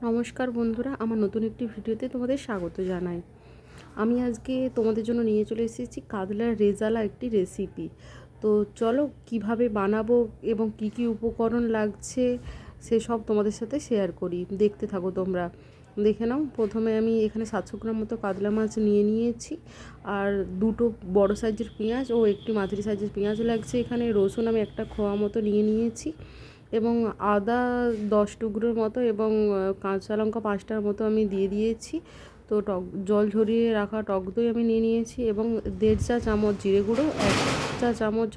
নমস্কার বন্ধুরা, আমার নতুন একটি ভিডিওতে তোমাদের স্বাগত জানাই। আমি আজকে তোমাদের জন্য নিয়ে চলে এসেছি কাতলার রেজালা একটি রেসিপি। তো চলো কিভাবে বানাবো এবং কি কি উপকরণ লাগছে সেসব তোমাদের সাথে শেয়ার করি। দেখতে থাকো তোমরা। দেখে নাও। প্রথমে আমি এখানে 700 গ্রাম মতো কাতলা মাছ নিয়ে নিয়েছি, আর দুটো বড় সাইজের পেঁয়াজ ও একটি মাঝারি সাইজের পেঁয়াজ লাগছে। এখানে রসুন আমি একটা খোয়া মতো নিয়ে নিয়েছি এবং আদা 10 টুকরোর মতো এবং কাঁচা লঙ্কা 5টার মতো আমি দিয়ে দিয়েছি। তো জল ঝরিয়ে রাখা টক দই আমি নিয়ে নিয়েছি এবং 1.5 চা চামচ জিরে গুঁড়ো, 1 চা চামচ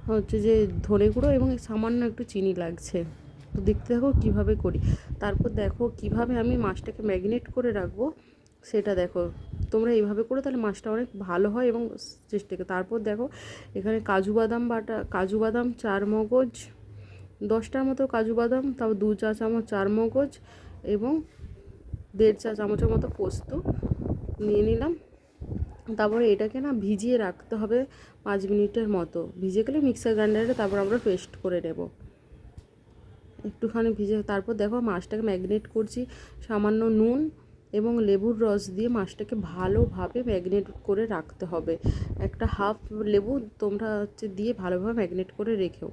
হচ্ছে যে ধনে গুঁড়ো এবং সামান্য একটু চিনি লাগছে। তো দেখতে থাকো কীভাবে করি। তারপর দেখো কিভাবে আমি মাছটাকে ম্যারিনেট করে রাখবো সেটা দেখো। তোমরা এইভাবে করে তাহলে মাছটা অনেক ভালো হয় এবং চেষ্টাকে। তারপর দেখো এখানে কাজু বাদাম 4 মগজ, 10টার মতো কাজু বাদাম, তারপর 2 চা চামচ 4 মগজ এবং 1.5 চা চামচের মতো পোস্ত নিয়ে নিলাম। তারপরে এটাকে ভিজিয়ে রাখতে হবে 5 মিনিটের মতো। ভিজে গেলে মিক্সার গ্রাইন্ডারে তারপর আমরা পেস্ট করে নেব। একটুখানি ভিজে তারপর দেখো মাছটাকে ম্যারিনেট করছি সামান্য নুন এবং লেবুর রস দিয়ে। মাছটাকে ভালোভাবে ম্যারিনেট করে রাখতে হবে। একটা হাফ লেবু তোমরা দিয়ে ভালোভাবে ম্যারিনেট করে রেখেও,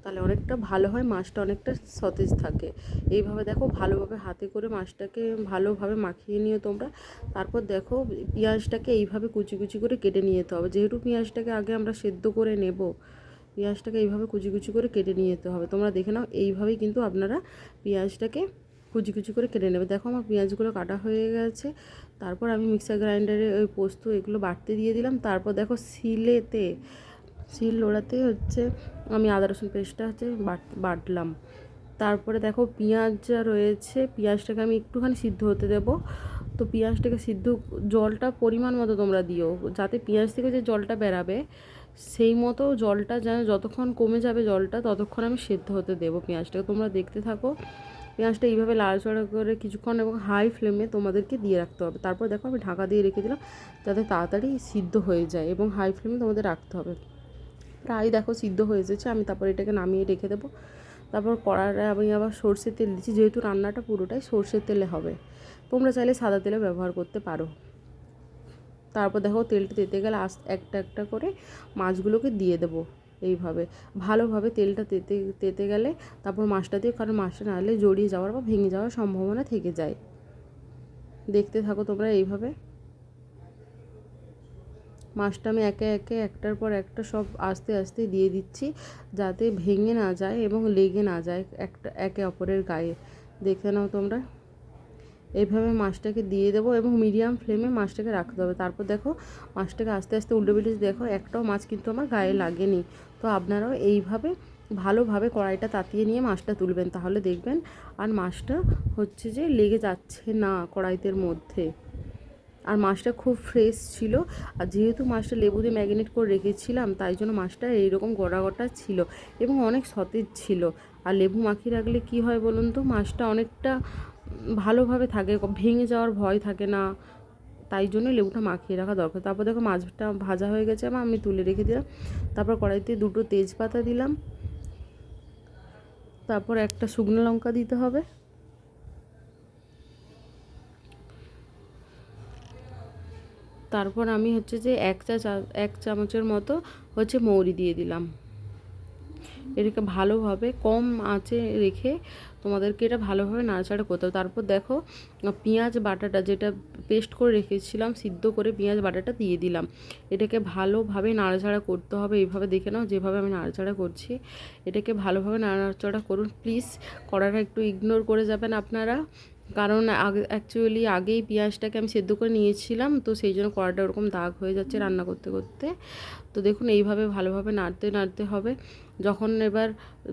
তাহলে অনেকটা ভালো হয়, মাছটা অনেকটা সতেজ থাকে। এইভাবে দেখো ভালোভাবে হাতে করে মাছটাকে ভালোভাবে মাখিয়ে নিও তোমরা। তারপর দেখো পেঁয়াজটাকে এইভাবে কুচি কুচি করে কেটে নিয়ে যেতে হবে। যেহেতু পেঁয়াজটাকে আগে আমরা সেদ্ধ করে নেব, পেঁয়াজটাকে এইভাবে কুচি কুচি করে কেটে নিয়ে যেতে হবে। তোমরা দেখে নাও, এইভাবেই কিন্তু আপনারা পেঁয়াজটাকে কুচি কুচি করে কেটে নেবে। দেখো আমার পেঁয়াজগুলো কাটা হয়ে গেছে। তারপর আমি মিক্সার গ্রাইন্ডারে ওই পোস্ত এগুলো বাটতে দিয়ে দিলাম। তারপর দেখো শিল নোড়াতে আমি আদা রসুন পেস্টটা বাটলাম। তারপরে দেখো পেঁয়াজ যা রয়েছে, পেঁয়াজটাকে আমি একটুখানি সিদ্ধ হতে দেব। তো পেঁয়াজটাকে জলটা পরিমাণ মতো তোমরা দিও, যাতে পেঁয়াজ থেকে যে জলটা বেরাবে সেই মতো জলটা যেন যতক্ষণ কমে যাবে জলটা ততক্ষণ আমি সেদ্ধ হতে দেবো পেঁয়াজটাকে। তোমরা দেখতে থাকো। পেঁয়াজটা এইভাবে লাড়াচাড়া করে কিছুক্ষণ এবং হাই ফ্লেমে তোমাদেরকে দিয়ে রাখতে হবে। তারপর দেখো আমি ঢাকা দিয়ে রেখে দিলাম যাতে তাড়াতাড়ি সিদ্ধ হয়ে যায় এবং হাই ফ্লেমে তোমাদের রাখতে হবে। প্রায় দেখো সিদ্ধ হয়ে এসেছে। আমি তারপর এটাকে নামিয়ে রেখে দেবো। তারপর কড়াইয়ে আমি আবার সর্ষের তেল দিচ্ছি, যেহেতু রান্নাটা পুরোটাই সর্ষের তেলে হবে। তোমরা চাইলে সাদা তেলে ব্যবহার করতে পারো। তারপর দেখো তেলটা তেতে গেলে একটা একটা করে মাছগুলোকে দিয়ে দেবো। এইভাবে ভালোভাবে তেলটা তেতে গেলে তারপর মাছটা দিয়ে, কারণ মাছটা না হলে জড়িয়ে যাওয়ার বা ভেঙে যাওয়ার সম্ভাবনা থেকে যায়। দেখতে থাকো তোমরা। এইভাবে মাছটা আমি একে একে একটার পর একটা সব আস্তে আস্তে দিয়ে দিচ্ছি, যাতে ভেঙে না যায় এবং লেগে না যায় একে অপরের গায়ে। দেখে নাও তোমরা। এইভাবে মাছটাকে দিয়ে দেবো এবং মিডিয়াম ফ্লেমে মাছটাকে রাখতে হবে। তারপর দেখো মাছটাকে আস্তে আস্তে উল্টে পিল্টে দেখো একটাও মাছ কিন্তু আমার গায়ে লাগেনি। তো আপনারাও এইভাবে ভালোভাবে কড়াইটা তাতিয়ে নিয়ে মাছটা তুলবেন, তাহলে দেখবেন আর মাছটা যে লেগে যাচ্ছে না কড়াইতের মধ্যে। আর মাছটা খুব ফ্রেশ ছিল, আর যেহেতু মাছটা লেবু দিয়ে ম্যারিনেট করে রেখেছিলাম তাই জন্য মাছটা এইরকম গোটা গোটা ছিল এবং অনেক সতেজ ছিল। আর লেবু মাখিয়ে রাখলে কি হয় বলুন তো, মাছটা অনেকটা ভালোভাবে থাকে, ভেঙে যাওয়ার ভয় থাকে না। তাই জন্য লেবুটা মাখিয়ে রাখা দরকার। তারপর দেখো মাছটা ভাজা হয়ে গেছে এবং আমি তুলে রেখে দিলাম। তারপর কড়াইতে 2টো তেজপাতা দিলাম। তারপর একটা শুকনো লঙ্কা দিতে হবে। তারপর আমি যে 1 চামচের মতো মৌরি দিয়ে দিলাম। এটাকে ভালোভাবে কম আঁচে রেখে তোমাদেরকে এটা ভালোভাবে নাড়াচাড়া করতে হবে। তারপর দেখো পেঁয়াজ বাটাটা যেটা পেস্ট করে রেখেছিলাম সিদ্ধ করে, পেঁয়াজ বাটাটা দিয়ে দিলাম। এটাকে ভালোভাবে নাড়াচাড়া করতে হবে। এইভাবে দেখে নাও যেভাবে আমি নাড়াচাড়া করছি, এটাকে ভালোভাবে নাড়াচাড়া করুন প্লিজ। কড়াটা একটু ইগনোর করে যাবেন আপনারা, কারণ অ্যাকচুয়ালি আগেই পেঁয়াজটাকে আমি সেদ্ধ করে নিয়েছিলাম, তো সেই জন্য কড়াটা ওরকম দাগ হয়ে যাচ্ছে রান্না করতে করতে। তো দেখুন এইভাবে ভালোভাবে নাড়তে নাড়তে হবে। যখন এবার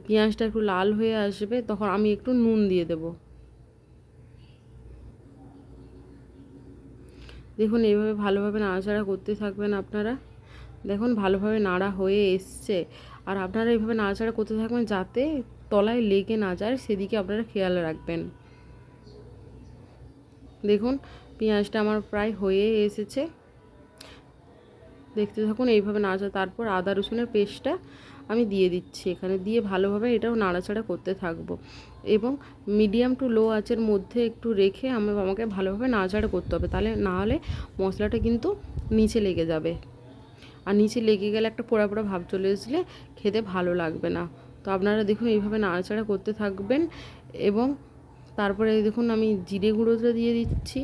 পেঁয়াজটা একটু লাল হয়ে আসবে তখন আমি একটু নুন দিয়ে দেব। দেখুন এইভাবে ভালোভাবে নাড়াচাড়া করতে থাকবেন আপনারা। দেখুন ভালোভাবে নাড়া হয়ে এসছে, আর আপনারা এইভাবে নাড়াচাড়া করতে থাকবেন যাতে তলায় লেগে না যায়, সেদিকে আপনারা খেয়াল রাখবেন। দেখুন পেঁয়াজটা আমার প্রায় হয়ে এসেছে। দেখতে থাকুন এইভাবে নাড়া। তারপর আদা রসুনের পেস্টটা আমি দিয়ে দিচ্ছি এখানে, দিয়ে ভালোভাবে এটাও নাড়াচাড়া করতে থাকবো এবং মিডিয়াম টু লো আঁচের মধ্যে একটু রেখে আমাকে ভালোভাবে নাড়াচাড়া করতে হবে, তাহলে না হলে মশলাটা কিন্তু নিচে লেগে যাবে, আর নিচে লেগে গেলে একটা পোড়া পোড়া ভাব চলে আসলে খেতে ভালো লাগবে না। তো আপনারা দেখুন এইভাবে নাড়াচাড়া করতে থাকবেন এবং তারপরে দেখুন আমি জিরে গুঁড়োটা দিয়ে দিচ্ছি,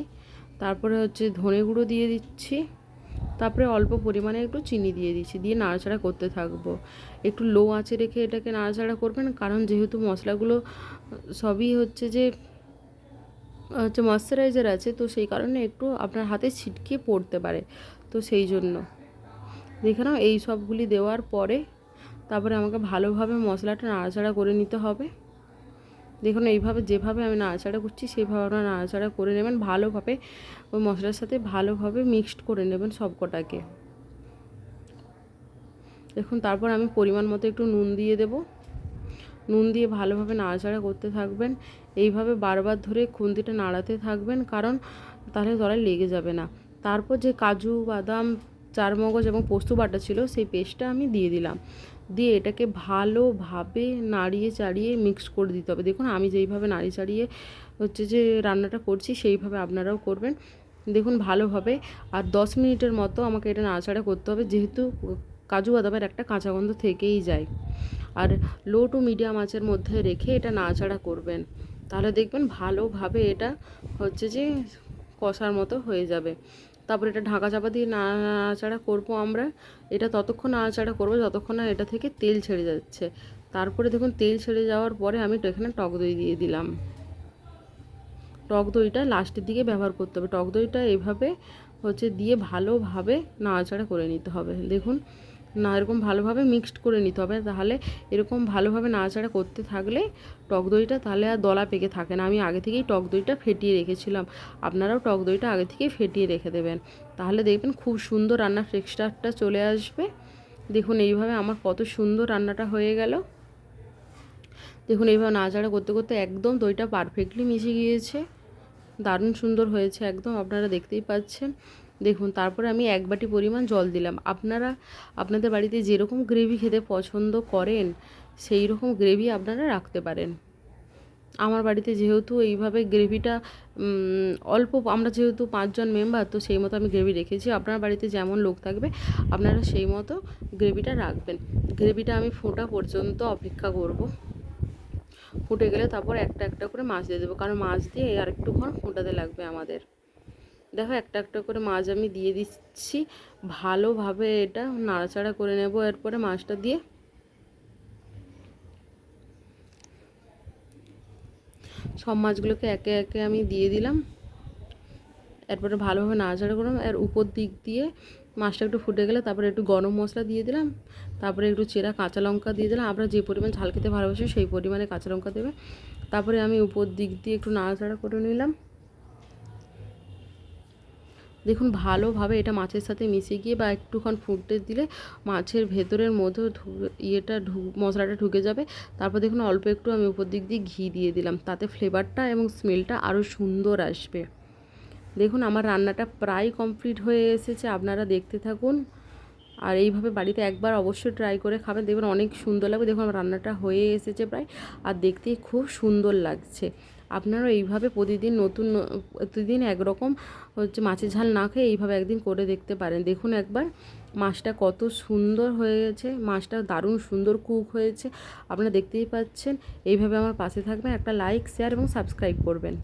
তারপরে হচ্ছে ধনে গুঁড়ো দিয়ে দিচ্ছি, তারপরে অল্প পরিমাণে একটু চিনি দিয়ে দিচ্ছি, দিয়ে নাড়াচাড়া করতে থাকবো। একটু লো আঁচে রেখে এটাকে নাড়াচাড়া করবেন, কারণ যেহেতু মশলাগুলো সবই হচ্ছে যে ময়েশ্চারাইজার আছে, তো সেই কারণে একটু আপনার হাতে ছিটকে পড়তে পারে, তো সেই জন্য দেখে নাও। এই সবগুলি দেওয়ার পরে তারপরে আমাকে ভালোভাবে মশলাটা নাড়াচাড়া করে নিতে হবে। দেখুন এইভাবে যেভাবে আমি নাড়াচাড়া করছি সেইভাবে আপনারা নাড়াচাড়া করে নেবেন, ভালোভাবে ওই মশলার সাথে ভালোভাবে মিক্সড করে নেবেন সব কটাকে। দেখুন তারপর আমি পরিমাণ মতো একটু নুন দিয়ে দেব, নুন দিয়ে ভালোভাবে নাড়াচাড়া করতে থাকবেন। এইভাবে বারবার ধরে খুন্তিটা নাড়াতে থাকবেন, কারণ তাহলে তলায় লেগে যাবে না। তারপর যে কাজু বাদাম চারমগজ এবং পোস্ত বাটা ছিল সেই পেস্টটা আমি দিয়ে দিলাম, দিয়ে এটাকে ভালোভাবে নাড়িয়ে চাড়িয়ে মিক্স করে দিতে হবে। দেখুন আমি যেইভাবে নাড়িয়ে চাড়িয়ে হচ্ছে যে রান্নাটা করছি সেইভাবে আপনারাও করবেন। দেখুন ভালোভাবে আর 10 মিনিটের মতো আমাকে এটা নাড়াচাড়া করতে হবে, যেহেতু কাজু বাদামের একটা কাঁচা গন্ধ থেকেই যায়। আর লো টু মিডিয়াম আঁচের মধ্যে রেখে এটা নাড়াচাড়া করবেন, তাহলে দেখবেন ভালোভাবে এটা হচ্ছে যে কষার মতো হয়ে যাবে। তারপর এটা ঢাকা চাপা দিয়ে নাড়াচাড়া করবো আমরা। এটা ততক্ষণ নাড়াচাড়া করবো যতক্ষণ না এটা থেকে তেল ছেড়ে যাচ্ছে। তারপরে দেখুন তেল ছেড়ে যাওয়ার পরে আমি এখানে টক দই দিয়ে দিলাম। টক দইটা লাস্টের দিকে ব্যবহার করতে হবে। টক দইটা এভাবে হচ্ছে দিয়ে ভালোভাবে নাড়াচাড়া করে নিতে হবে। দেখুন না, এরকম ভালোভাবে মিক্সড করে নিতে হবে, তাহলে এরকম ভালোভাবে নাড়াচাড়া করতে থাকলে টক দইটা তাহলে আর দলা পেকে থাকে না। আমি আগে থেকেই টক দইটা ফেটিয়ে রেখেছিলাম, আপনারাও টক দইটা আগে থেকেই ফেটিয়ে রেখে দেবেন, তাহলে দেখবেন খুব সুন্দর রান্নার টেক্সচারটা চলে আসবে। দেখুন এইভাবে আমার কত সুন্দর রান্নাটা হয়ে গেল। দেখুন এইভাবে নাড়াচাড়া করতে করতে একদম দইটা পারফেক্টলি মিশে গিয়েছে, দারুণ সুন্দর হয়েছে একদম, আপনারা দেখতেই পাচ্ছেন। দেখুন তারপরে আমি 1 বাটি পরিমাণ জল দিলাম। আপনারা আপনাদের বাড়িতে যেরকম গ্রেভি খেতে পছন্দ করেন সেই রকম গ্রেভি আপনারা রাখতে পারেন। আমার বাড়িতে যেহেতু এইভাবে গ্রেভিটা অল্প, আমরা যেহেতু 5 জন মেম্বার, তো সেই মতো আমি গ্রেভি রেখেছি। আপনার বাড়িতে যেমন লোক থাকবে আপনারা সেই মতো গ্রেভিটা রাখবেন। গ্রেভিটা আমি ফোটা পর্যন্ত অপেক্ষা করব। ফুটে গেলে তারপর একটা একটা করে মাছ দিয়ে দেবো, কারণ মাছ দিয়ে আর একটুক্ষণ ফোটাতে লাগবে আমাদের। দেখো একটা একটা করে মাছ আমি দিয়ে দিচ্ছি, ভালোভাবে এটা নাড়াচাড়া করে নেব। এরপরে মাছটা দিয়ে সব মাছগুলোকে একে একে আমি দিয়ে দিলাম, এরপরে ভালোভাবে নাড়াচাড়া করলাম। আর উপর দিক দিয়ে মাছটা একটু ফুটে গেলে তারপরে একটু গরম মশলা দিয়ে দিলাম, তারপরে একটু চেরা কাঁচা লঙ্কা দিয়ে দিলাম। আপনারা যে পরিমাণ ঝাল খেতে ভালোবাসেন সেই পরিমাণে কাঁচা লঙ্কা দেবে। তারপরে আমি উপর দিক দিয়ে একটু নাড়াচাড়া করে নিলাম। দেখুন ভালোভাবে এটা মাছের সাথে মিশে গিয়ে বা একটুক্ষণ ফুটতে দিলে মাছের ভেতরের মধ্যে মশলাটা ঢুকে যাবে। তারপর দেখুন অল্প একটু আমি উপর দিক দিয়ে ঘি দিয়ে দিলাম, তাতে ফ্লেভারটা এবং স্মেলটা আরও সুন্দর আসবে। দেখুন আমার রান্নাটা প্রায় কমপ্লিট হয়ে এসেছে, আপনারা দেখতে থাকুন। আর এইভাবে বাড়িতে একবার অবশ্যই ট্রাই করে খাবেন, দেখবেন অনেক সুন্দর লাগবে। দেখুন আমার রান্নাটা হয়ে এসেছে প্রায়, আর দেখতে খুব সুন্দর লাগছে। আপনারাও এইভাবে প্রতিদিন একরকম হচ্ছে মাছের ঝাল না খেয়ে এইভাবে একদিন করে দেখতে পারেন। দেখুন একবার মাছটা কত সুন্দর হয়ে গেছে, মাছটা দারুণ সুন্দর কুক হয়েছে, আপনারা দেখতেই পাচ্ছেন। এইভাবে আমার পাশে থাকবেন, একটা লাইক শেয়ার এবং সাবস্ক্রাইব করবেন।